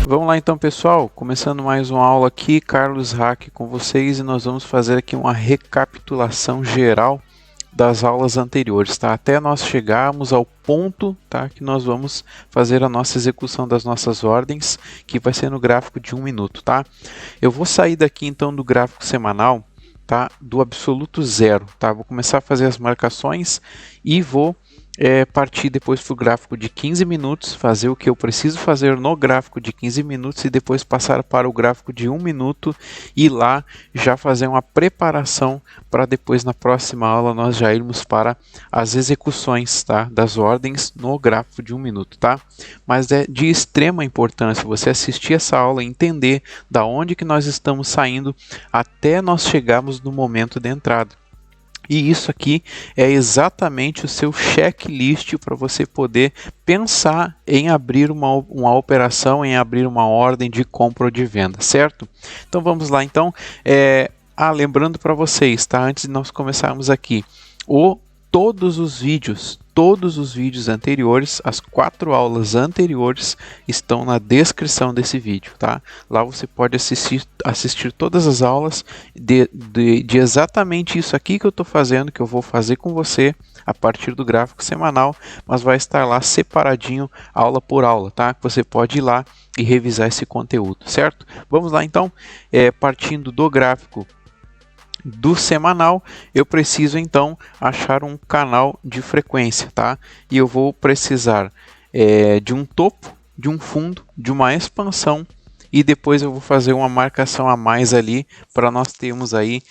Vamos lá então, pessoal, começando mais uma aula aqui, Carlos Hack com vocês, e nós vamos fazer aqui uma recapitulação geral das aulas anteriores, tá? Até nós chegarmos ao ponto, tá, que nós vamos fazer a nossa execução das nossas ordens, que vai ser no gráfico de 1 minuto, tá? Eu vou sair daqui então do gráfico semanal, tá, do absoluto zero, tá? Vou começar a fazer as marcações e vou partir depois para o gráfico de 15 minutos, fazer o que eu preciso fazer no gráfico de 15 minutos e depois passar para o gráfico de 1 minuto e lá já fazer uma preparação para depois na próxima aula nós já irmos para as execuções, tá, das ordens no gráfico de 1 minuto, tá? Mas é de extrema importância você assistir essa aula e entender da onde que nós estamos saindo até nós chegarmos no momento de entrada. E isso aqui é exatamente o seu checklist para você poder pensar em abrir uma operação, em abrir uma ordem de compra ou de venda, certo? Então vamos lá, então. Lembrando para vocês, tá? Antes de nós começarmos aqui, todos os vídeos anteriores, as 4 aulas anteriores estão na descrição desse vídeo, tá? Lá você pode assistir todas as aulas de exatamente isso aqui que eu estou fazendo, que eu vou fazer com você a partir do gráfico semanal, mas vai estar lá separadinho, aula por aula, tá? Você pode ir lá e revisar esse conteúdo, certo? Vamos lá então, partindo do gráfico do semanal, eu preciso então achar um canal de frequência, tá? E eu vou precisar de um topo, de um fundo, de uma expansão e depois eu vou fazer uma marcação a mais ali para nós termos aí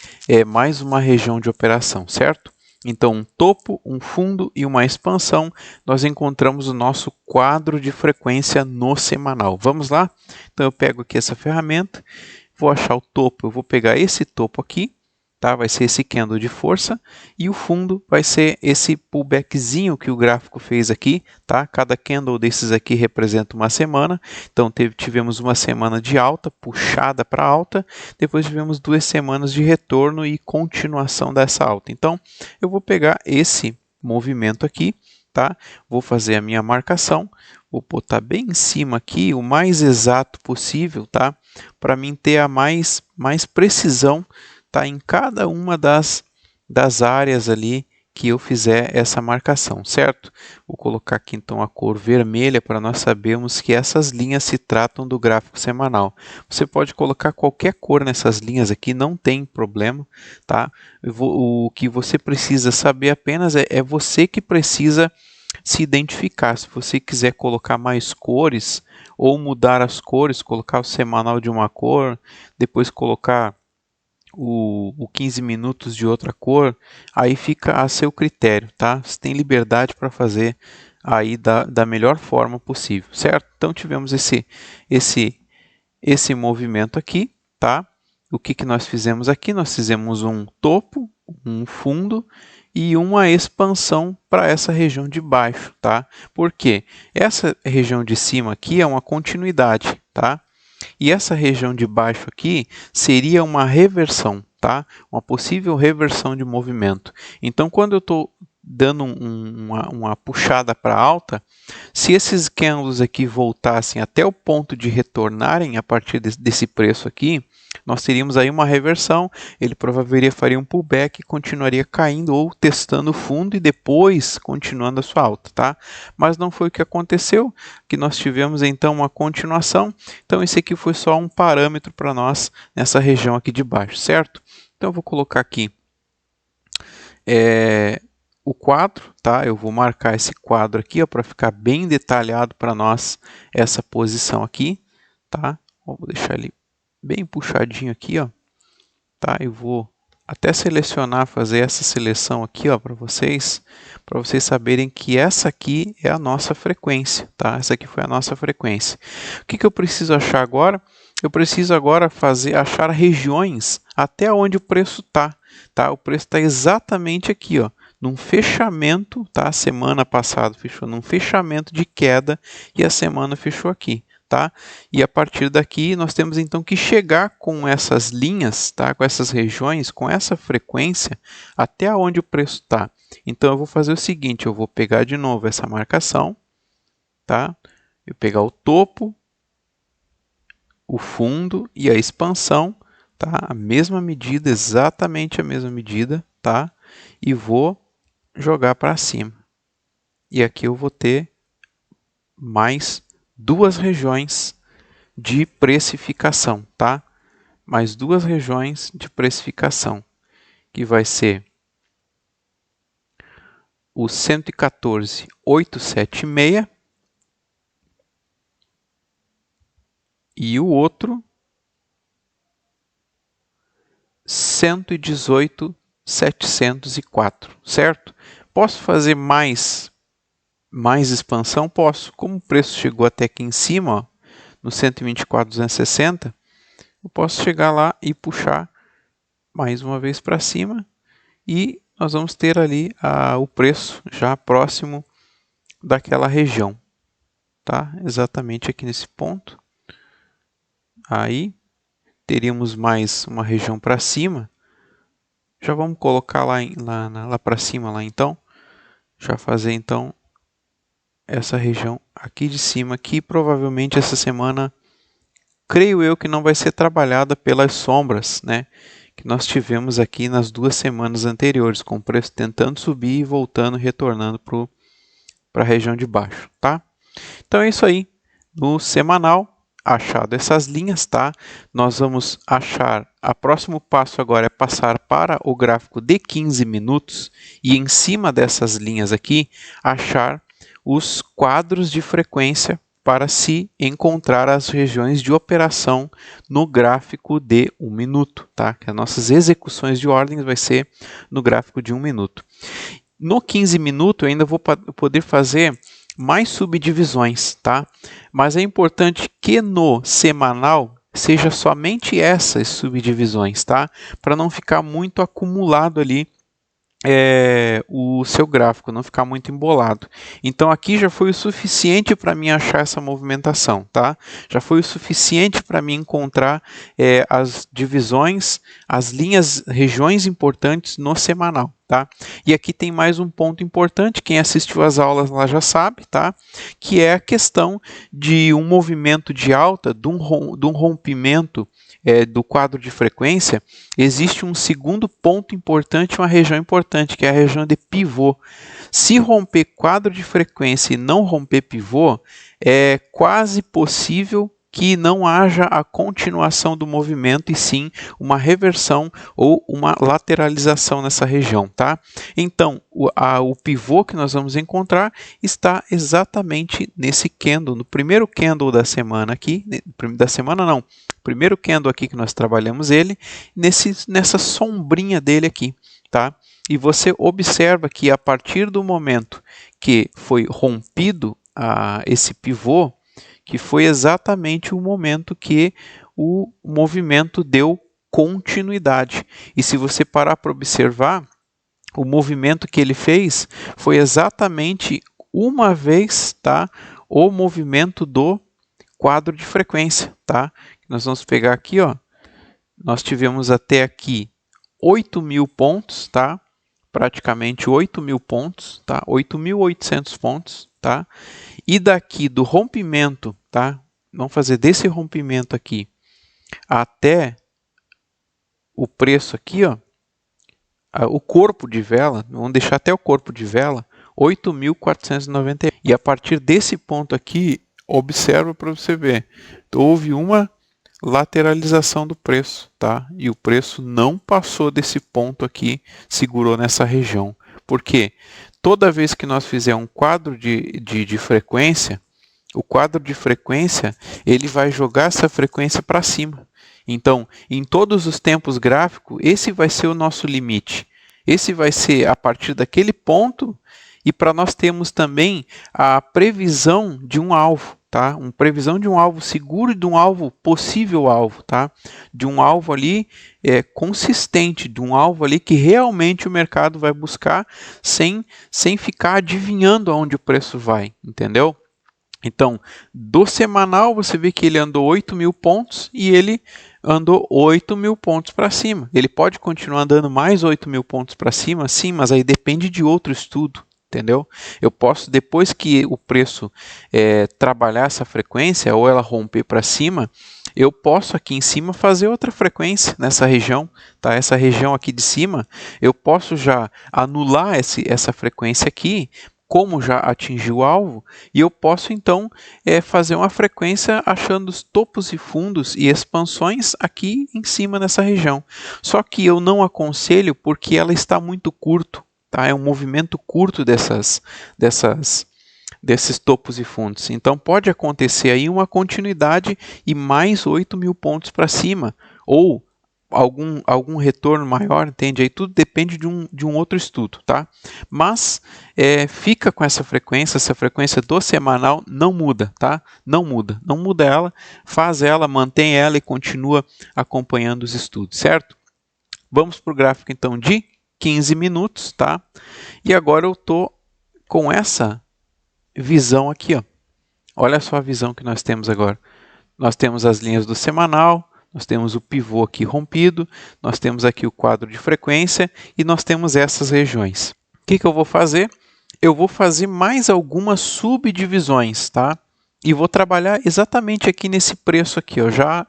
mais uma região de operação, certo? Então, um topo, um fundo e uma expansão, nós encontramos o nosso quadro de frequência no semanal. Vamos lá? Então, eu pego aqui essa ferramenta, vou achar o topo, eu vou pegar esse topo aqui, tá? Vai ser esse candle de força e o fundo vai ser esse pullbackzinho que o gráfico fez aqui, tá? Cada candle desses aqui representa uma semana, então tivemos uma semana de alta, puxada para alta, depois tivemos 2 semanas de retorno e continuação dessa alta. Então eu vou pegar esse movimento aqui, tá? Vou fazer a minha marcação, vou botar bem em cima aqui, o mais exato possível, tá? Para mim ter a mais precisão, tá, em cada uma das áreas ali que eu fizer essa marcação, certo? Vou colocar aqui então a cor vermelha para nós sabermos que essas linhas se tratam do gráfico semanal. Você pode colocar qualquer cor nessas linhas aqui, não tem problema, tá? O que você precisa saber apenas é você que precisa se identificar. Se você quiser colocar mais cores ou mudar as cores, colocar o semanal de uma cor, depois colocar o 15 minutos de outra cor, aí fica a seu critério, tá? Você tem liberdade para fazer aí da melhor forma possível, certo? Então tivemos esse movimento aqui, tá? O que nós fizemos aqui? Nós fizemos um topo, um fundo e uma expansão para essa região de baixo, tá? Por quê? Essa região de cima aqui é uma continuidade, tá? E essa região de baixo aqui seria uma reversão, tá? Uma possível reversão de movimento. Então, quando eu estou dando uma puxada para alta, se esses candles aqui voltassem até o ponto de retornarem a partir desse preço aqui, nós teríamos aí uma reversão, ele provavelmente faria um pullback e continuaria caindo ou testando o fundo e depois continuando a sua alta, tá? Mas não foi o que aconteceu, que nós tivemos então uma continuação, então esse aqui foi só um parâmetro para nós nessa região aqui de baixo, certo? Então eu vou colocar aqui o quadro, tá? Eu vou marcar esse quadro aqui para ficar bem detalhado para nós essa posição aqui, tá? Vou deixar ele bem puxadinho aqui, ó, tá? Eu vou até selecionar, fazer essa seleção aqui, ó, para vocês saberem que essa aqui é a nossa frequência, tá? Essa aqui foi a nossa frequência. O que eu preciso achar agora? Eu preciso agora achar regiões até onde o preço tá? O preço está exatamente aqui, ó, num fechamento, tá? A semana passada fechou num fechamento de queda e a semana fechou aqui. tá? E a partir daqui nós temos então que chegar com essas linhas, tá? Com essas regiões, com essa frequência, até onde o preço está. Então eu vou fazer o seguinte, eu vou pegar de novo essa marcação, tá? Eu pegar o topo, o fundo e a expansão, tá? A mesma medida, exatamente a mesma medida, tá? E vou jogar para cima. E aqui eu vou ter mais duas regiões de precificação, tá? Mais duas regiões de precificação, que vai ser o 114.876 e o outro 118.704, certo? Posso fazer mais expansão? Posso. Como o preço chegou até aqui em cima, ó, no 124.260, eu posso chegar lá e puxar mais uma vez para cima e nós vamos ter ali o preço já próximo daquela região, tá? Exatamente aqui nesse ponto. Aí teríamos mais uma região para cima. Já vamos colocar lá para cima lá então. Já fazer então essa região aqui de cima, que provavelmente essa semana, creio eu que não vai ser trabalhada pelas sombras, né? Que nós tivemos aqui nas 2 semanas anteriores, com o preço tentando subir e voltando, retornando para a região de baixo, tá? Então é isso aí. No semanal, achado essas linhas, tá? Nós vamos achar, o próximo passo agora é passar para o gráfico de 15 minutos e em cima dessas linhas aqui, achar os quadros de frequência para se encontrar as regiões de operação no gráfico de 1 minuto, tá? Que as nossas execuções de ordens vai ser no gráfico de 1 minuto. No 15 minutos eu ainda vou poder fazer mais subdivisões, tá? Mas é importante que no semanal seja somente essas subdivisões, tá? Para não ficar muito acumulado ali o seu gráfico, não ficar muito embolado. Então aqui já foi o suficiente para mim achar essa movimentação, tá? Já foi o suficiente para mim encontrar as divisões, as linhas, regiões importantes no semanal, tá? E aqui tem mais um ponto importante, quem assistiu às aulas lá já sabe, tá? Que é a questão de um movimento de alta, de um rompimento do quadro de frequência, existe um segundo ponto importante, uma região importante, que é a região de pivô. Se romper quadro de frequência e não romper pivô, é quase possível que não haja a continuação do movimento e sim uma reversão ou uma lateralização nessa região, tá? Então, o pivô que nós vamos encontrar está exatamente nesse candle, no primeiro candle da semana aqui, primeiro candle aqui que nós trabalhamos ele, nessa sombrinha dele aqui, tá? E você observa que a partir do momento que foi rompido esse pivô, que foi exatamente o momento que o movimento deu continuidade. E se você parar para observar, o movimento que ele fez foi exatamente uma vez, tá? O movimento do quadro de frequência, tá? Nós vamos pegar aqui, ó. Nós tivemos até aqui 8.000 pontos, tá? Praticamente 8.000 pontos, tá? 8.800 pontos, tá? E daqui do rompimento, tá? Vamos fazer desse rompimento aqui até o preço aqui, ó. O corpo de vela, vamos deixar até o corpo de vela, 8.490. E a partir desse ponto aqui, observa para você ver, houve uma lateralização do preço, tá? E o preço não passou desse ponto aqui, segurou nessa região. Por quê? Toda vez que nós fizermos um quadro de frequência, o quadro de frequência ele vai jogar essa frequência para cima. Então, em todos os tempos gráficos, esse vai ser o nosso limite. Esse vai ser a partir daquele ponto e para nós termos também a previsão de um alvo, tá? Uma previsão de um alvo seguro e de um alvo possível alvo, tá? De um alvo ali consistente, de um alvo ali que realmente o mercado vai buscar sem ficar adivinhando aonde o preço vai, entendeu? Então, do semanal, você vê que ele andou 8.000 pontos e ele andou 8.000 pontos para cima. Ele pode continuar andando mais 8.000 pontos para cima? Sim, mas aí depende de outro estudo, entendeu? Eu posso, depois que o preço trabalhar essa frequência ou ela romper para cima, eu posso aqui em cima fazer outra frequência nessa região, tá? Essa região aqui de cima, eu posso já anular essa frequência aqui, como já atingiu o alvo, e eu posso então fazer uma frequência achando os topos e fundos e expansões aqui em cima nessa região. Só que eu não aconselho porque ela está muito curto, tá? É um movimento curto desses topos e fundos. Então pode acontecer aí uma continuidade e mais 8.000 pontos para cima, ou algum retorno maior, entende? Aí tudo depende de um outro estudo, tá? Mas fica com essa frequência do semanal não muda, tá? Não muda ela, faz ela, mantém ela e continua acompanhando os estudos, certo? Vamos para o gráfico então de 15 minutos, tá? E agora eu estou com essa visão aqui, ó. Olha só a visão que nós temos agora. Nós temos as linhas do semanal, nós temos o pivô aqui rompido, nós temos aqui o quadro de frequência e nós temos essas regiões. O que eu vou fazer? Eu vou fazer mais algumas subdivisões, tá? E vou trabalhar exatamente aqui nesse preço aqui, ó, já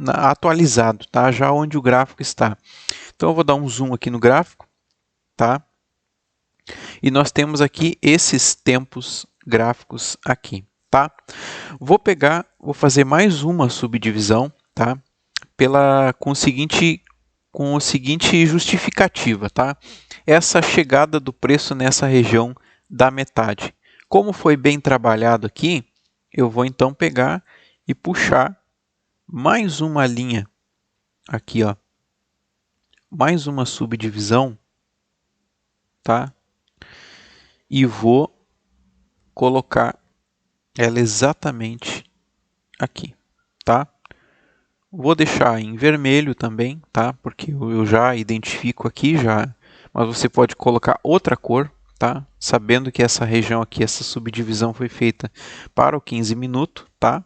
atualizado, tá? Já onde o gráfico está. Então eu vou dar um zoom aqui no gráfico, tá? E nós temos aqui esses tempos gráficos aqui, tá? Vou fazer mais uma subdivisão, tá? Com o seguinte justificativa, tá? Essa chegada do preço nessa região da metade. Como foi bem trabalhado aqui, eu vou então pegar e puxar mais uma linha aqui, ó. Mais uma subdivisão, tá? E vou colocar ela exatamente aqui, tá? Vou deixar em vermelho também, tá? Porque eu já identifico aqui, mas você pode colocar outra cor, tá? Sabendo que essa região aqui, essa subdivisão foi feita para o 15 minutos, tá?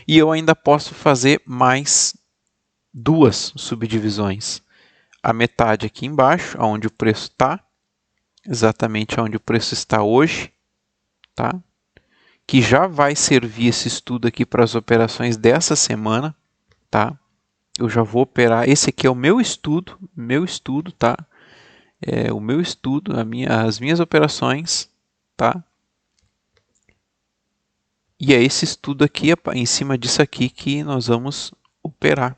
E eu ainda posso fazer mais duas subdivisões. A metade aqui embaixo, onde o preço está, exatamente onde o preço está hoje, tá? Que já vai servir esse estudo aqui para as operações dessa semana, tá? Eu já vou operar, esse aqui é o meu estudo, tá? É o meu estudo, as minhas operações, tá? E é esse estudo aqui, em cima disso aqui, que nós vamos operar,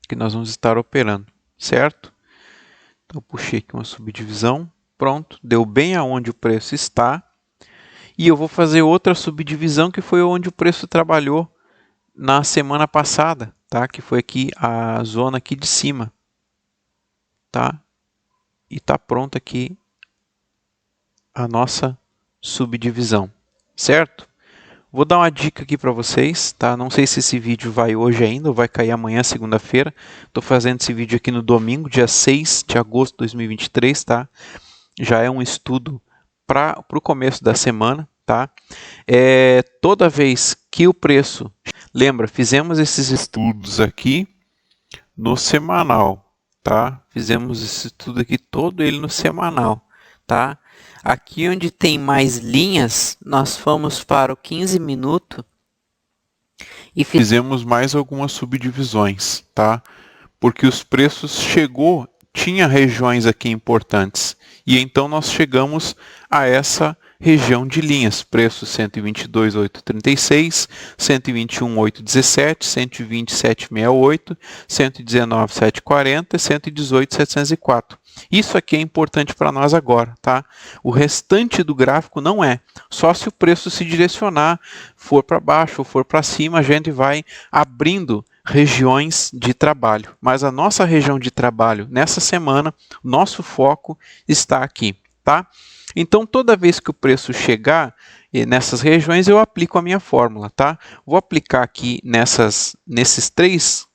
que nós vamos estar operando, certo? Então, puxei aqui uma subdivisão, pronto, deu bem aonde o preço está. E eu vou fazer outra subdivisão que foi onde o preço trabalhou na semana passada, tá? Que foi aqui a zona aqui de cima, tá? E tá pronta aqui a nossa subdivisão, certo? Vou dar uma dica aqui para vocês, tá? Não sei se esse vídeo vai hoje ainda ou vai cair amanhã, segunda-feira. Estou fazendo esse vídeo aqui no domingo, dia 6 de agosto de 2023, tá? Já é um estudo para o começo da semana, tá? Toda vez que o preço... Lembra, fizemos esses estudos aqui no semanal, tá? Fizemos esse estudo aqui todo ele no semanal, tá? Aqui onde tem mais linhas, nós fomos para o 15 minutos e fizemos mais algumas subdivisões, tá? Porque os preços tinha regiões aqui importantes. E então nós chegamos a essa região de linhas, preço 122.836, 121.817, 127.608, 119.740 e 118.704. Isso aqui é importante para nós agora, tá? O restante do gráfico não é. Só se o preço se direcionar, for para baixo ou for para cima, a gente vai abrindo regiões de trabalho. Mas a nossa região de trabalho nessa semana, nosso foco está aqui, tá? Então, toda vez que o preço chegar nessas regiões, eu aplico a minha fórmula, tá? Vou aplicar aqui nesses três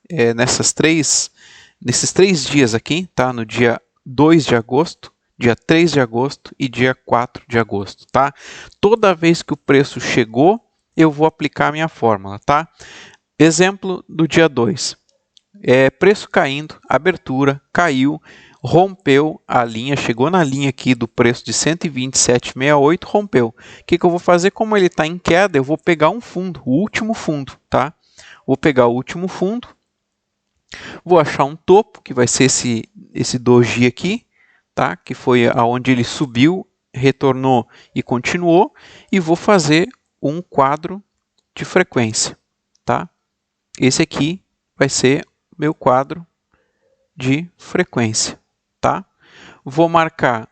dias aqui, tá? No dia 2 de agosto dia 3 de agosto e dia 4 de agosto, tá? Toda vez que o preço chegou, eu vou aplicar a minha fórmula, tá? Exemplo do dia 2. Preço caindo, abertura, caiu, rompeu a linha, chegou na linha aqui do preço de 127,68, rompeu. O que eu vou fazer? Como ele está em queda, eu vou pegar um fundo, o último fundo, tá? Vou pegar o último fundo, vou achar um topo, que vai ser esse doji aqui, tá? Que foi aonde ele subiu, retornou e continuou, e vou fazer um quadro de frequência, tá? Esse aqui vai ser meu quadro de frequência, tá? Vou marcar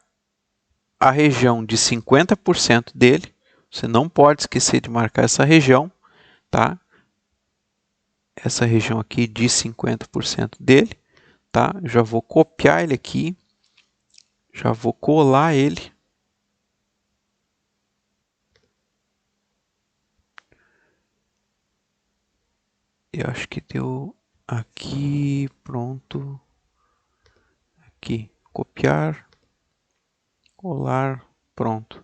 a região de 50% dele. Você não pode esquecer de marcar essa região, tá? Essa região aqui de 50% dele, tá? Já vou copiar ele aqui, já vou colar ele. Eu acho que deu aqui, pronto. Aqui, copiar, colar, pronto.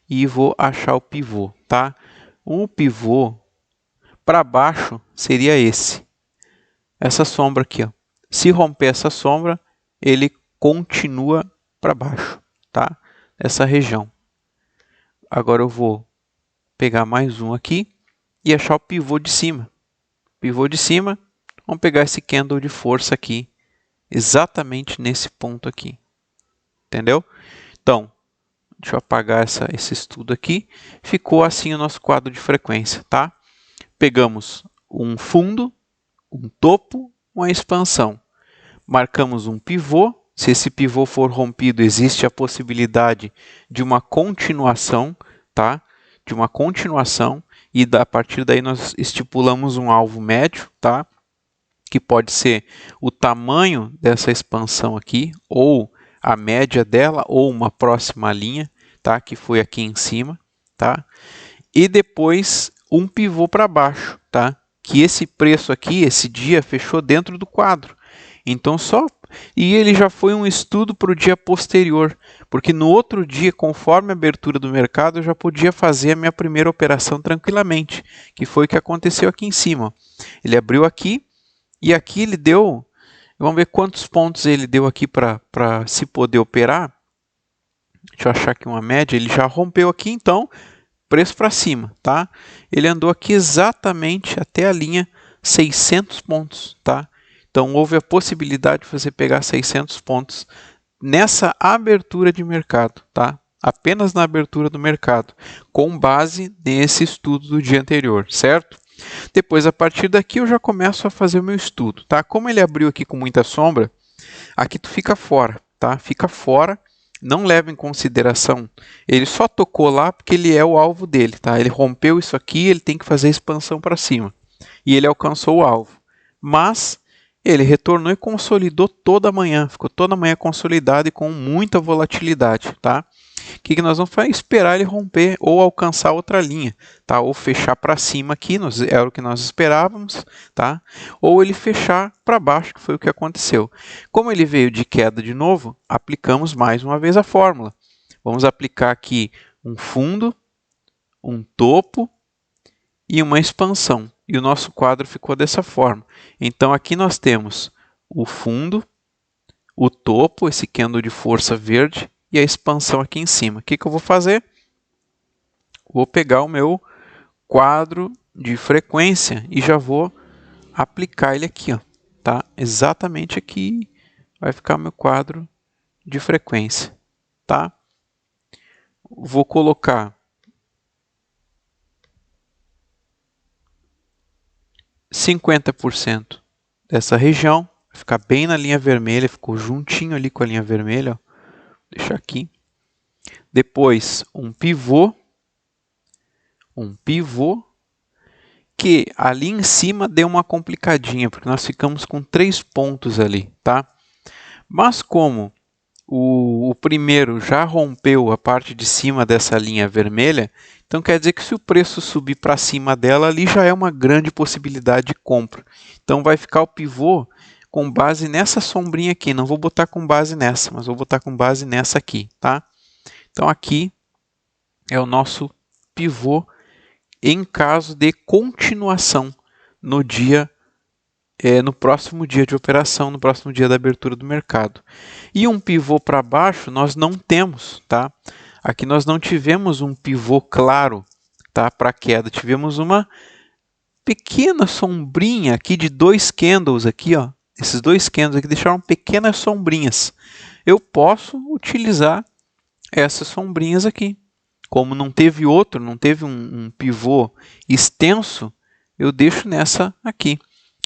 E vou achar o pivô, tá? O pivô para baixo seria essa sombra aqui, ó. Se romper essa sombra, ele continua para baixo, tá? Essa região. Agora eu vou pegar mais um aqui e achar o pivô de cima. Pivô de cima, vamos pegar esse candle de força aqui, exatamente nesse ponto aqui. Entendeu? Então, deixa eu apagar esse estudo aqui. Ficou assim o nosso quadro de frequência, tá? Pegamos um fundo, um topo, uma expansão. Marcamos um pivô. Se esse pivô for rompido, existe a possibilidade de uma continuação, tá? De uma continuação. E a partir daí nós estipulamos um alvo médio, tá? Que pode ser o tamanho dessa expansão aqui, ou a média dela, ou uma próxima linha, tá? Que foi aqui em cima, tá? E depois um pivô para baixo, tá? Que esse preço aqui, esse dia, fechou dentro do quadro. Então e ele já foi um estudo para o dia posterior, porque no outro dia, conforme a abertura do mercado, eu já podia fazer a minha primeira operação tranquilamente, que foi o que aconteceu aqui em cima. Ele abriu aqui, e aqui ele deu, vamos ver quantos pontos ele deu aqui para se poder operar. Deixa eu achar aqui uma média, ele já rompeu aqui, então, preço para cima, tá? Ele andou aqui exatamente até a linha 600 pontos, tá? Então, houve a possibilidade de você pegar 600 pontos nessa abertura de mercado, tá? Apenas na abertura do mercado, com base nesse estudo do dia anterior, certo? Depois, a partir daqui, eu já começo a fazer o meu estudo, tá? Como ele abriu aqui com muita sombra, aqui tu fica fora, tá? Fica fora, não leva em consideração. Ele só tocou lá porque ele é o alvo dele, tá? Ele rompeu isso aqui, ele tem que fazer a expansão para cima. E ele alcançou o alvo. Mas ele retornou e consolidou toda a manhã, ficou toda a manhã consolidado e com muita volatilidade, tá? O que nós vamos fazer? Esperar ele romper ou alcançar outra linha, tá? Ou fechar para cima aqui, era o que nós esperávamos, tá? Ou ele fechar para baixo, que foi o que aconteceu. Como ele veio de queda de novo, aplicamos mais uma vez a fórmula. Vamos aplicar aqui um fundo, um topo e uma expansão. E o nosso quadro ficou dessa forma. Então aqui nós temos o fundo, o topo, esse candle de força verde, e a expansão aqui em cima. O que eu vou fazer? Vou pegar o meu quadro de frequência e já vou aplicar ele aqui, ó, tá? Exatamente aqui vai ficar o meu quadro de frequência, tá? Vou colocar 50% dessa região, vai ficar bem na linha vermelha, ficou juntinho ali com a linha vermelha, ó. Deixa aqui. Depois um pivô que ali em cima deu uma complicadinha, porque nós ficamos com 3 pontos ali, tá? Mas como o primeiro já rompeu a parte de cima dessa linha vermelha, então quer dizer que se o preço subir para cima dela, ali já é uma grande possibilidade de compra. Então vai ficar o pivô com base nessa sombrinha aqui. Não vou botar com base nessa, mas vou botar com base nessa aqui, tá? Então aqui é o nosso pivô em caso de continuação no dia, no próximo dia de operação, no próximo dia da abertura do mercado. E um pivô para baixo nós não temos, tá? Aqui nós não tivemos um pivô claro, tá? Para queda, tivemos uma pequena sombrinha aqui de 2 candles aqui, ó. Esses 2 candles aqui deixaram pequenas sombrinhas. Eu posso utilizar essas sombrinhas aqui. Como não teve outro, não teve um pivô extenso, eu deixo nessa aqui.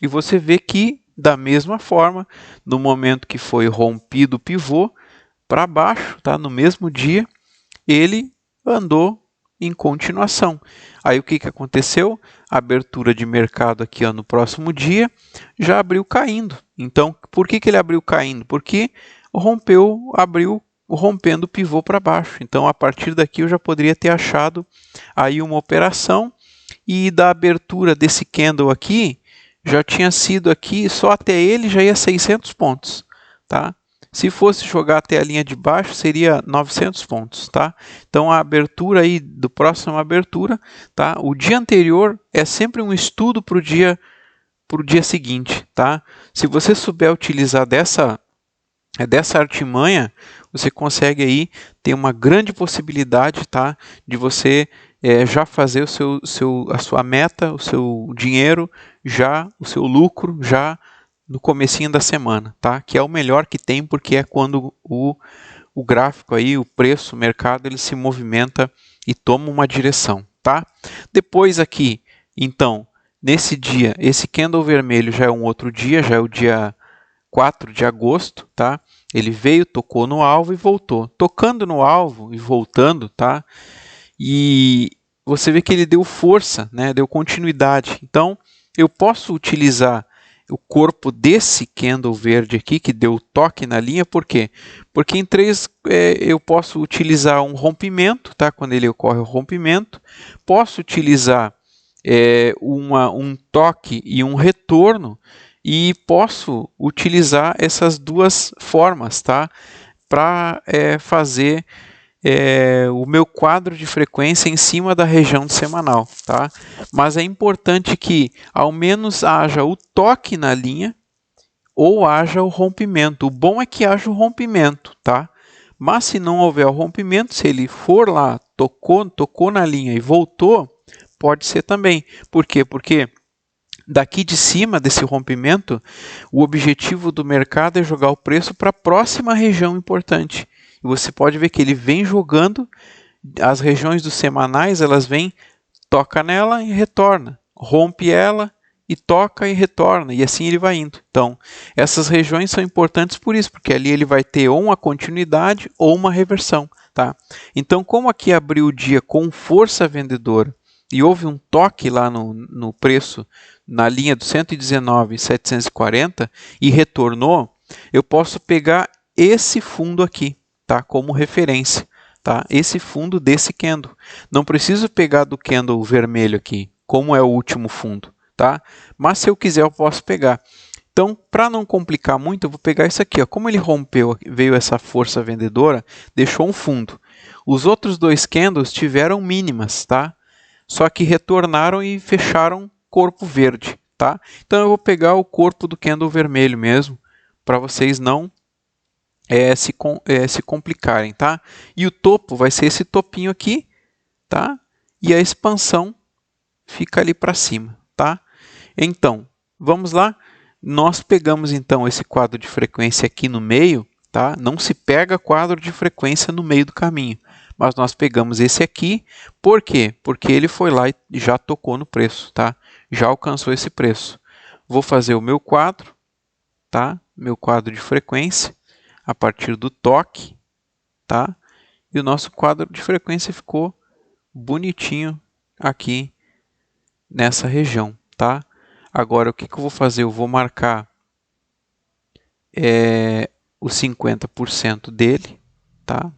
E você vê que, da mesma forma, no momento que foi rompido o pivô para baixo, tá? No mesmo dia, ele andou em continuação. Aí o que aconteceu? A abertura de mercado aqui, ó, no próximo dia já abriu caindo. Então, por que ele abriu caindo? Porque abriu rompendo o pivô para baixo. Então, a partir daqui eu já poderia ter achado aí uma operação, e da abertura desse candle aqui já tinha sido aqui, só até ele já ia 600 pontos, tá? Se fosse jogar até a linha de baixo, seria 900 pontos, tá? Então, a abertura aí do próximo abertura, tá? O dia anterior é sempre um estudo para o dia seguinte, tá? Se você souber utilizar dessa artimanha, você consegue aí ter uma grande possibilidade, tá? De você já fazer a sua meta, o seu dinheiro, o seu lucro, já no comecinho da semana, tá? Que é o melhor que tem, porque é quando o gráfico aí, o preço, o mercado, ele se movimenta e toma uma direção, tá? Depois aqui, então, nesse dia, esse candle vermelho já é um outro dia, já é o dia 4 de agosto, tá? Ele veio, tocou no alvo e voltou. Tocando no alvo e voltando, tá? E você vê que ele deu força, né? Deu continuidade. Então, eu posso utilizar o corpo desse candle verde aqui, que deu toque na linha, por quê? Porque em 3 eu posso utilizar um rompimento, tá? Quando ele ocorre o rompimento. Posso utilizar um toque e um retorno, e posso utilizar essas duas formas, tá? Para fazer o meu quadro de frequência em cima da região semanal, tá? Mas é importante que ao menos haja o toque na linha ou haja o rompimento. O bom é que haja o rompimento, tá? Mas se não houver o rompimento, se ele for lá, tocou na linha e voltou, pode ser também. Por quê? Porque daqui de cima desse rompimento, o objetivo do mercado é jogar o preço para a próxima região importante. E você pode ver que ele vem jogando, as regiões dos semanais, elas vêm, toca nela e retorna, rompe ela e toca e retorna, e assim ele vai indo. Então, essas regiões são importantes por isso, porque ali ele vai ter ou uma continuidade ou uma reversão, tá? Então, como aqui abriu o dia com força vendedora e houve um toque lá no preço, na linha do 119,740 e retornou, eu posso pegar esse fundo aqui, tá? Como referência, tá? Esse fundo desse candle. Não preciso pegar do candle vermelho aqui, como é o último fundo, tá? Mas se eu quiser, eu posso pegar. Então, para não complicar muito, eu vou pegar isso aqui, ó. Como ele rompeu, veio essa força vendedora, deixou um fundo. Os outros 2 candles tiveram mínimas, tá? Só que retornaram e fecharam corpo verde, tá? Então eu vou pegar o corpo do candle vermelho mesmo, para vocês não se complicarem, tá? E o topo vai ser esse topinho aqui, tá? E a expansão fica ali para cima, tá? Então, vamos lá. Nós pegamos então esse quadro de frequência aqui no meio, tá? Não se pega quadro de frequência no meio do caminho, mas nós pegamos esse aqui. Por quê? Porque ele foi lá e já tocou no preço, tá? Já alcançou esse preço. Vou fazer o meu quadro, tá? Meu quadro de frequência a partir do toque, tá? E o nosso quadro de frequência ficou bonitinho aqui nessa região, tá? Agora, o que eu vou fazer? Eu vou marcar os 50% dele, tá?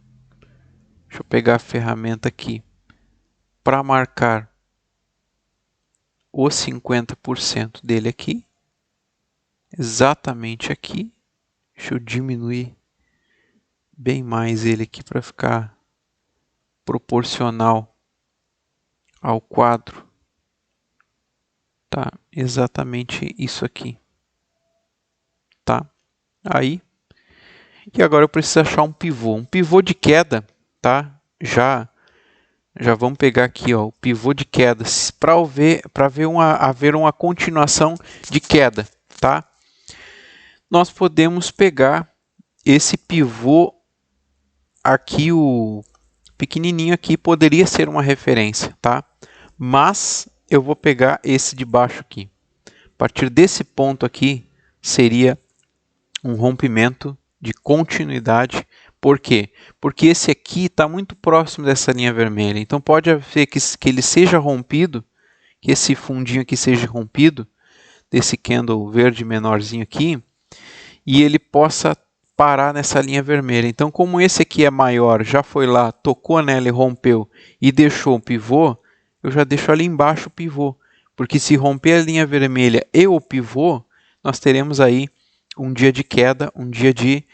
Deixa eu pegar a ferramenta aqui para marcar os 50% dele aqui. exatamente aqui. Deixa eu diminuir bem mais ele aqui para ficar proporcional ao quadro. Tá, exatamente isso aqui. Tá, aí. E agora eu preciso achar um pivô. Um pivô de queda, tá? Já vamos pegar aqui, ó, o pivô de queda para haver uma continuação de queda, tá? Nós podemos pegar esse pivô aqui, o pequenininho aqui, poderia ser uma referência, tá? Mas eu vou pegar esse de baixo aqui. A partir desse ponto aqui, seria um rompimento de continuidade. Por quê? Porque esse aqui está muito próximo dessa linha vermelha. Então pode haver que ele seja rompido, que esse fundinho aqui seja rompido, desse candle verde menorzinho aqui, e ele possa parar nessa linha vermelha. Então, como esse aqui é maior, já foi lá, tocou nela e rompeu e deixou o pivô, eu já deixo ali embaixo o pivô. Porque se romper a linha vermelha e o pivô, nós teremos aí um dia de queda, um dia de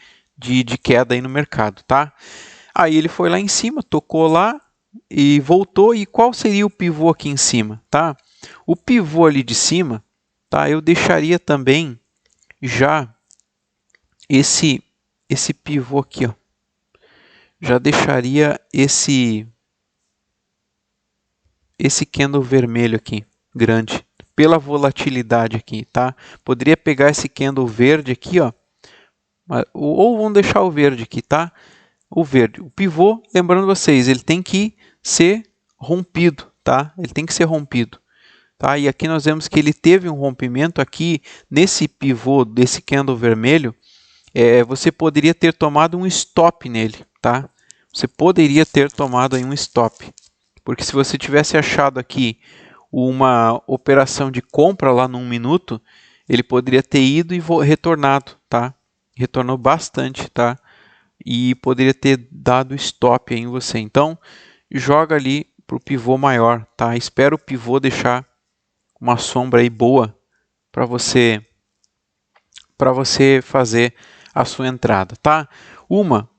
queda aí no mercado, tá? Aí ele foi lá em cima, tocou lá e voltou. E qual seria o pivô aqui em cima, tá? O pivô ali de cima, tá? Eu deixaria também já esse pivô aqui, ó. Já deixaria esse candle vermelho aqui, grande, pela volatilidade aqui, tá? Poderia pegar esse candle verde aqui, ó, ou vamos deixar o verde aqui, tá? O verde, o pivô, lembrando vocês, ele tem que ser rompido, tá? Ele tem que ser rompido, tá? E aqui nós vemos que ele teve um rompimento aqui nesse pivô desse candle vermelho. Você poderia ter tomado um stop nele, tá? Você poderia ter tomado aí um stop, porque se você tivesse achado aqui uma operação de compra lá no 1 minuto, ele poderia ter ido e retornado, tá? Retornou bastante, tá? E poderia ter dado stop aí em você. Então, joga ali para o pivô maior, tá? Espera o pivô deixar uma sombra aí boa para você fazer a sua entrada, tá?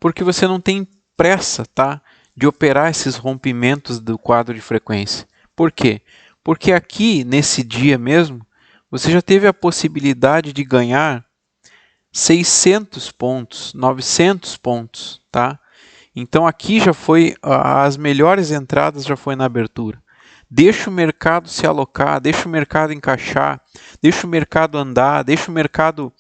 Porque você não tem pressa, tá? De operar esses rompimentos do quadro de frequência. Por quê? Porque aqui, nesse dia mesmo, você já teve a possibilidade de ganhar 600 pontos, 900 pontos, tá? Então aqui já foi, as melhores entradas já foi na abertura. Deixa o mercado se alocar, deixa o mercado encaixar, deixa o mercado andar, deixa o mercado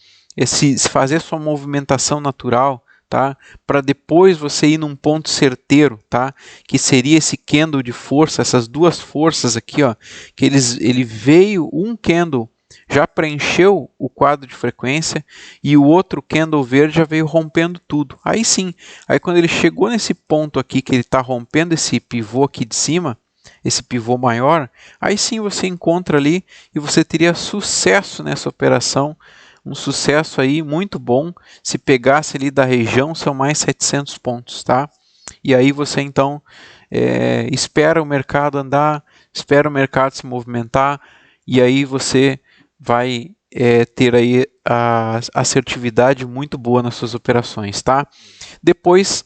fazer sua movimentação natural, tá? Para depois você ir num ponto certeiro, tá? Que seria esse candle de força, essas duas forças aqui, ó, que ele veio, um candle já preencheu o quadro de frequência e o outro candle verde já veio rompendo tudo. Aí sim, aí quando ele chegou nesse ponto aqui que ele está rompendo esse pivô aqui de cima, esse pivô maior, aí sim você encontra ali e você teria sucesso nessa operação, um sucesso aí muito bom. Se pegasse ali da região, são mais 700 pontos, tá? E aí você então espera o mercado andar, espera o mercado se movimentar e aí você vai ter aí a assertividade muito boa nas suas operações, tá? Depois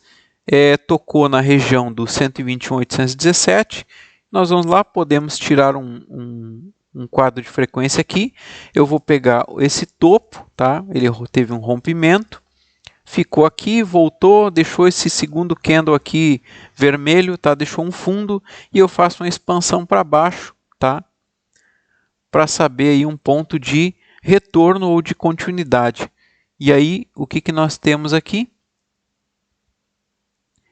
tocou na região do 121.817, nós vamos lá, podemos tirar um quadro de frequência aqui. Eu vou pegar esse topo, tá? Ele teve um rompimento, ficou aqui, voltou, deixou esse segundo candle aqui vermelho, tá? Deixou um fundo e eu faço uma expansão para baixo, tá? Para saber aí um ponto de retorno ou de continuidade. E aí, o que nós temos aqui?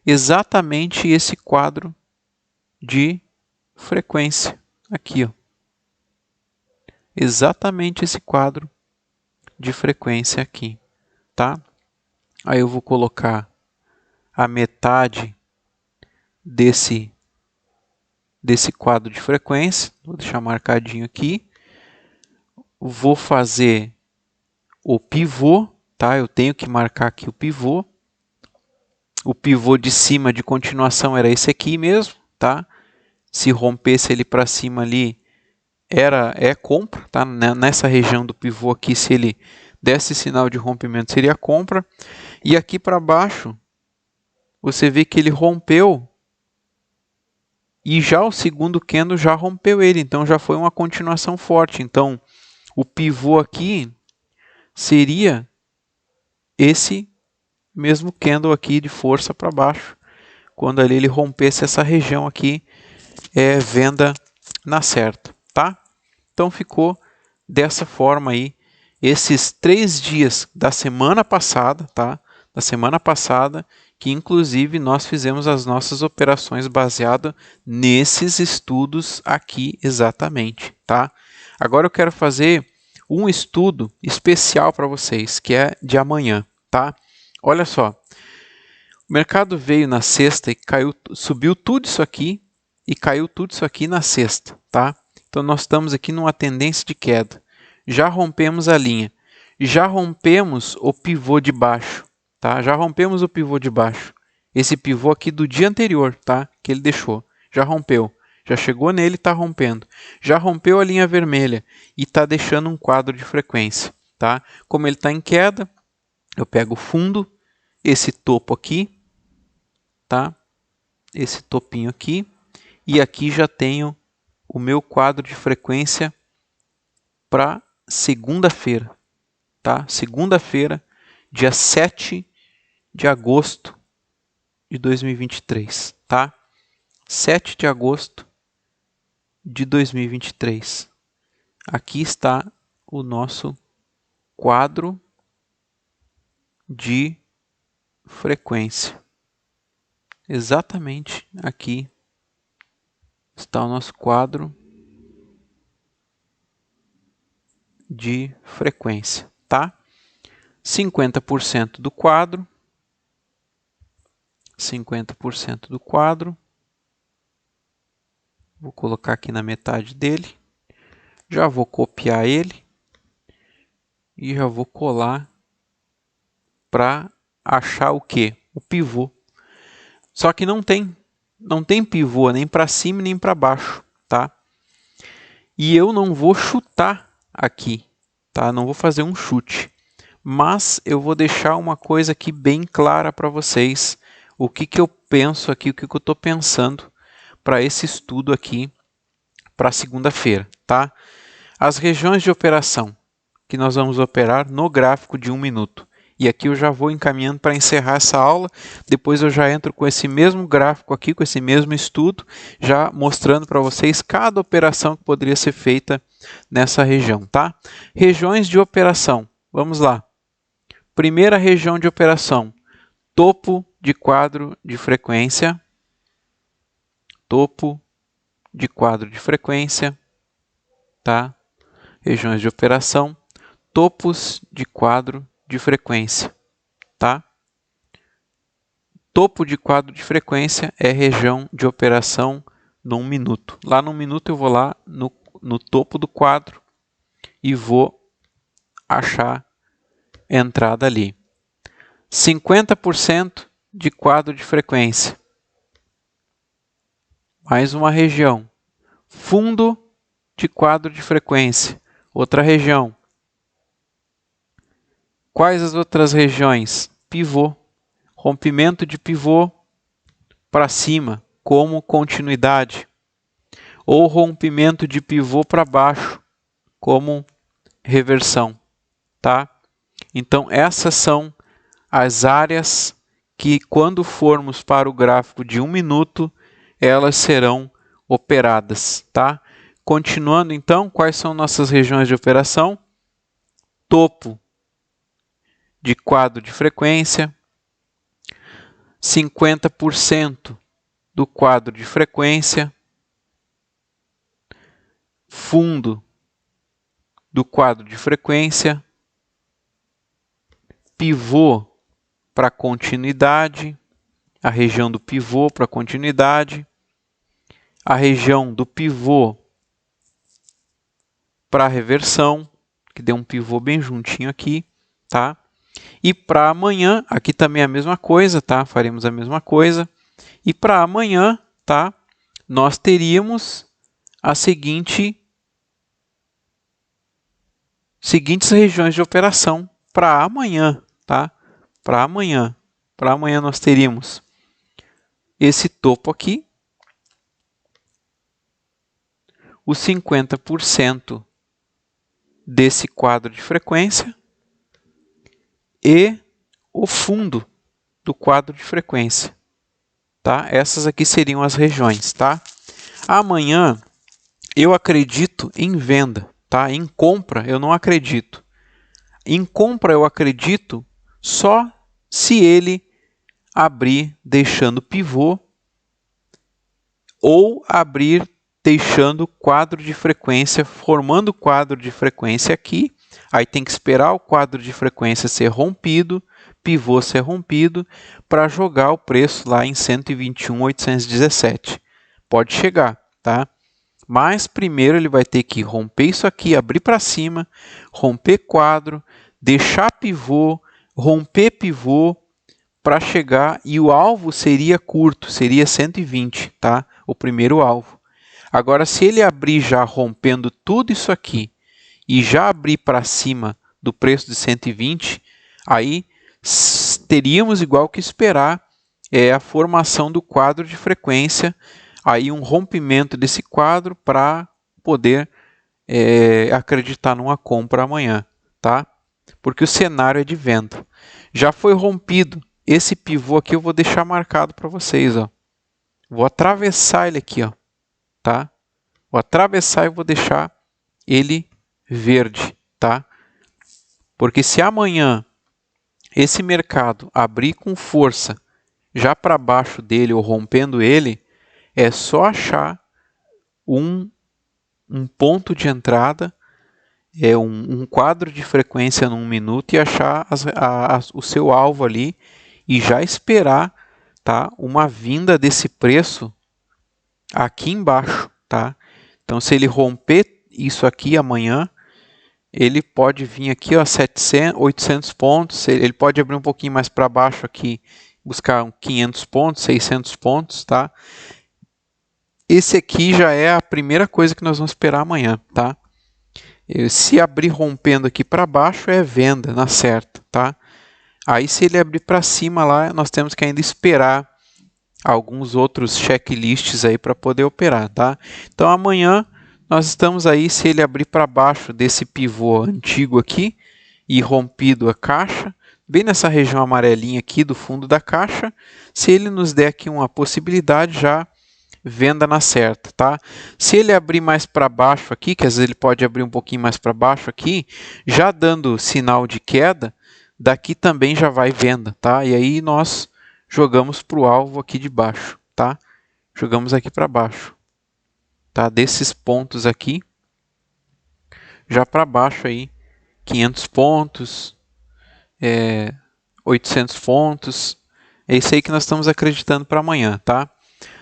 Exatamente esse quadro de frequência. Aqui, ó. Exatamente esse quadro de frequência aqui, tá? Aí eu vou colocar a metade desse quadro de frequência. Vou deixar marcadinho aqui. Vou fazer o pivô, tá? Eu tenho que marcar aqui o pivô. O pivô de cima de continuação era esse aqui mesmo, tá? Se rompesse ele para cima ali, é compra, tá? Nessa região do pivô aqui, se ele desse sinal de rompimento, seria compra. E aqui para baixo, você vê que ele rompeu e já o segundo candle já rompeu ele, então já foi uma continuação forte. Então, o pivô aqui seria esse mesmo candle aqui de força para baixo, quando ali ele rompesse essa região aqui, venda na certa, tá? Então ficou dessa forma aí, esses 3 dias da semana passada, tá? Da semana passada, que inclusive nós fizemos as nossas operações baseadas nesses estudos aqui exatamente, tá? Agora eu quero fazer um estudo especial para vocês, que é de amanhã, tá? Olha só, o mercado veio na sexta e caiu, subiu tudo isso aqui e caiu tudo isso aqui na sexta, tá? Então nós estamos aqui numa tendência de queda. Já rompemos a linha, já rompemos o pivô de baixo, tá? Já rompemos o pivô de baixo. Esse pivô aqui do dia anterior, tá? Que ele deixou, já rompeu. Já chegou nele e está rompendo. Já rompeu a linha vermelha e está deixando um quadro de frequência, tá? Como ele está em queda, eu pego o fundo, esse topo aqui, tá? Esse topinho aqui, e aqui já tenho o meu quadro de frequência para segunda-feira, tá? Segunda-feira, dia 7 de agosto de 2023, tá? 7 de agosto de 2023. Aqui está o nosso quadro de frequência. Exatamente aqui está o nosso quadro de frequência, tá? 50% do quadro, 50% do quadro, vou colocar aqui na metade dele, já vou copiar ele e já vou colar para achar o que? O pivô. Só que não tem pivô nem para cima nem para baixo, tá? E eu não vou chutar aqui, tá? Não vou fazer um chute, mas eu vou deixar uma coisa aqui bem clara para vocês, o que eu penso aqui, o que eu estou pensando para esse estudo aqui para segunda-feira, tá? As regiões de operação que nós vamos operar no gráfico de 1 minuto. E aqui eu já vou encaminhando para encerrar essa aula, depois eu já entro com esse mesmo gráfico aqui, com esse mesmo estudo, já mostrando para vocês cada operação que poderia ser feita nessa região, tá? Regiões de operação, vamos lá. Primeira região de operação, topo de quadro de frequência, topo de quadro de frequência, tá? Regiões de operação, topos de quadro de frequência, tá? Topo de quadro de frequência é região de operação no 1 minuto. Lá no 1 minuto eu vou lá no topo do quadro e vou achar entrada ali. 50% de quadro de frequência. Mais uma região. Fundo de quadro de frequência. Outra região. Quais as outras regiões? Pivô. Rompimento de pivô para cima, como continuidade. Ou rompimento de pivô para baixo, como reversão. Tá? Então, essas são as áreas que, quando formos para o gráfico de 1 minuto, elas serão operadas. Tá? Continuando, então, quais são nossas regiões de operação? Topo de quadro de frequência, 50% do quadro de frequência, fundo do quadro de frequência, pivô para continuidade, a região do pivô para continuidade, a região do pivô para reversão, que deu um pivô bem juntinho aqui, tá? E para amanhã, aqui também a mesma coisa, tá? Faremos a mesma coisa. E para amanhã, tá? Nós teríamos a seguinte seguintes regiões de operação para amanhã, tá? Para amanhã. Para amanhã nós teríamos esse topo aqui, os 50% desse quadro de frequência e o fundo do quadro de frequência, tá? Essas aqui seriam as regiões, tá? Amanhã eu acredito em venda, tá? Em compra eu não acredito. Em compra eu acredito só se ele abrir deixando pivô ou abrir deixando quadro de frequência, formando quadro de frequência aqui. Aí tem que esperar o quadro de frequência ser rompido, pivô ser rompido, para jogar o preço lá em 121.817. Pode chegar, tá? Mas primeiro ele vai ter que romper isso aqui, abrir para cima, romper quadro, deixar pivô, romper pivô para chegar, e o alvo seria curto, seria 120, tá? O primeiro alvo. Agora, se ele abrir já rompendo tudo isso aqui e já abrir para cima do preço de 120, aí teríamos igual que esperar a formação do quadro de frequência, aí um rompimento desse quadro para poder acreditar numa compra amanhã, tá? Porque o cenário é de venda. Já foi rompido. Esse pivô aqui eu vou deixar marcado para vocês, ó. Vou atravessar ele aqui, ó, tá? Vou atravessar e vou deixar ele verde, tá? Porque se amanhã esse mercado abrir com força já para baixo dele ou rompendo ele, é só achar um ponto de entrada, um quadro de frequência num minuto e achar o seu alvo ali e já esperar, tá, uma vinda desse preço aqui embaixo, tá? Então, se ele romper isso aqui amanhã, ele pode vir aqui, ó, 700, 800 pontos, ele pode abrir um pouquinho mais para baixo aqui, buscar 500 pontos, 600 pontos, tá? Esse aqui já é a primeira coisa que nós vamos esperar amanhã, tá? Se abrir rompendo aqui para baixo, é venda na certa, tá? Aí, se ele abrir para cima lá, nós temos que ainda esperar alguns outros checklists aí para poder operar, tá? Então, amanhã nós estamos aí, se ele abrir para baixo desse pivô antigo aqui e rompido a caixa, bem nessa região amarelinha aqui do fundo da caixa, se ele nos der aqui uma possibilidade, já venda na certa, tá? Se ele abrir mais para baixo aqui, que às vezes ele pode abrir um pouquinho mais para baixo aqui, já dando sinal de queda, daqui também já vai venda, tá? E aí nós jogamos para o alvo aqui de baixo, tá? Jogamos aqui para baixo, tá? Desses pontos aqui, já para baixo aí, 500 pontos, 800 pontos, é isso aí que nós estamos acreditando para amanhã, tá?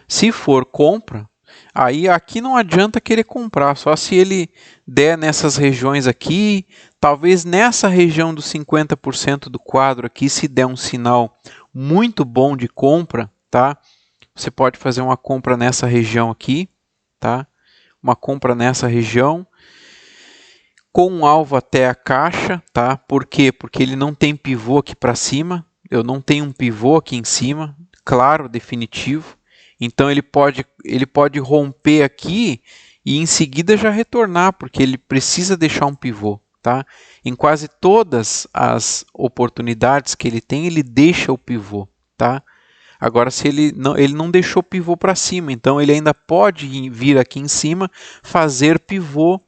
Se for compra, aí aqui não adianta querer comprar, só se ele der nessas regiões aqui, talvez nessa região dos 50% do quadro aqui, se der um sinal muito bom de compra, tá? Você pode fazer uma compra nessa região aqui, tá? Uma compra nessa região, com um alvo até a caixa, tá? Por quê? Porque ele não tem pivô aqui para cima, eu não tenho um pivô aqui em cima, claro, definitivo. Então ele pode romper aqui e em seguida já retornar, porque ele precisa deixar um pivô, tá? Em quase todas as oportunidades que ele tem, ele deixa o pivô, tá? Agora, se ele não deixou pivô para cima, então ele ainda pode vir aqui em cima, fazer pivô,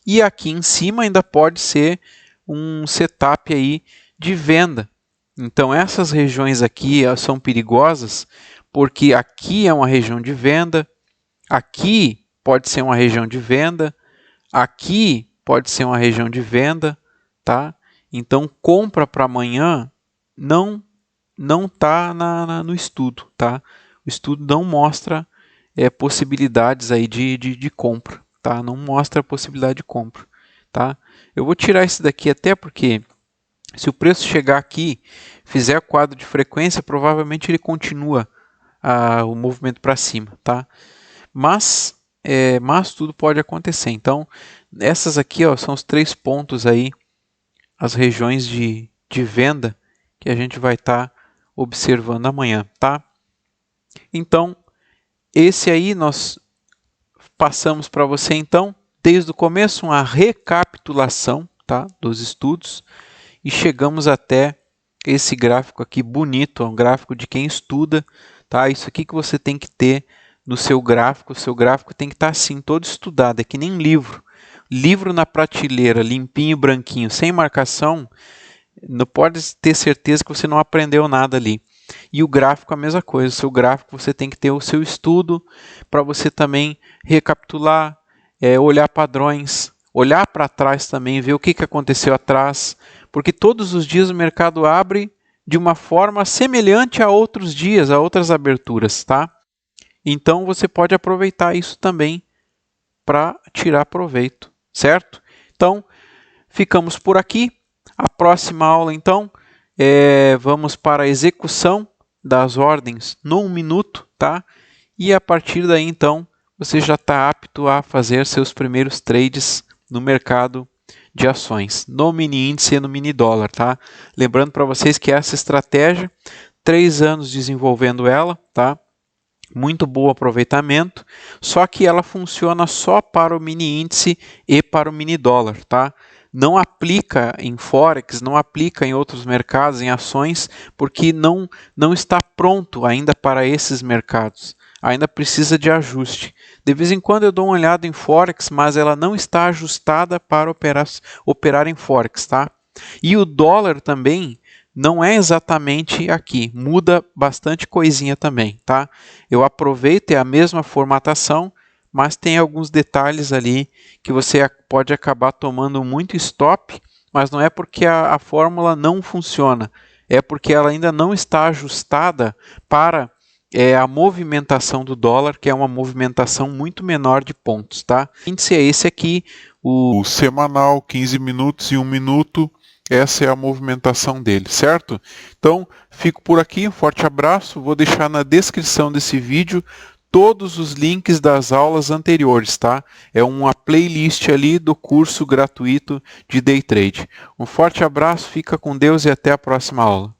e aqui em cima ainda pode ser um setup aí de venda. Então essas regiões aqui são perigosas, porque aqui é uma região de venda, aqui pode ser uma região de venda, aqui pode ser uma região de venda, tá? Então compra para amanhã não está no estudo, tá? O estudo não mostra possibilidades aí de compra, tá? Não mostra a possibilidade de compra, tá? Eu vou tirar esse daqui até porque se o preço chegar aqui, fizer quadro de frequência, provavelmente ele continua o movimento para cima, tá? Mas mas tudo pode acontecer. Então, essas aqui, ó, são os 3 pontos aí, as regiões de venda que a gente vai estar observando amanhã, tá? Então, esse aí nós passamos para você, então, desde o começo, uma recapitulação, tá, dos estudos, e chegamos até esse gráfico aqui bonito, é um gráfico de quem estuda, tá? Isso aqui que você tem que ter no seu gráfico, o seu gráfico tem que estar assim, todo estudado, é que nem livro. Livro na prateleira, limpinho, branquinho, sem marcação, não pode ter certeza que você não aprendeu nada ali. E o gráfico a mesma coisa, o seu gráfico você tem que ter o seu estudo para você também recapitular, olhar padrões, olhar para trás também, ver o que aconteceu atrás, porque todos os dias o mercado abre de uma forma semelhante a outros dias, a outras aberturas, tá? Então você pode aproveitar isso também para tirar proveito, certo? Então, ficamos por aqui. A próxima aula, então, vamos para a execução das ordens no 1 minuto, tá? E a partir daí, então, você já está apto a fazer seus primeiros trades no mercado de ações, no mini índice e no mini dólar, tá? Lembrando para vocês que essa estratégia, 3 anos desenvolvendo ela, tá? Muito bom aproveitamento, só que ela funciona só para o mini índice e para o mini dólar, tá? Não aplica em Forex, não aplica em outros mercados, em ações, porque não está pronto ainda para esses mercados. Ainda precisa de ajuste. De vez em quando eu dou uma olhada em Forex, mas ela não está ajustada para operar em Forex, tá? E o dólar também não é exatamente aqui, muda bastante coisinha também, tá? Eu aproveito, é a mesma formatação, mas tem alguns detalhes ali que você pode acabar tomando muito stop, mas não é porque a fórmula não funciona, é porque ela ainda não está ajustada para a movimentação do dólar, que é uma movimentação muito menor de pontos, tá? O índice é esse aqui, o semanal, 15 minutos e 1 minuto, essa é a movimentação dele, certo? Então, fico por aqui, um forte abraço, vou deixar na descrição desse vídeo todos os links das aulas anteriores, tá? É uma playlist ali do curso gratuito de Day Trade. Um forte abraço, fica com Deus e até a próxima aula.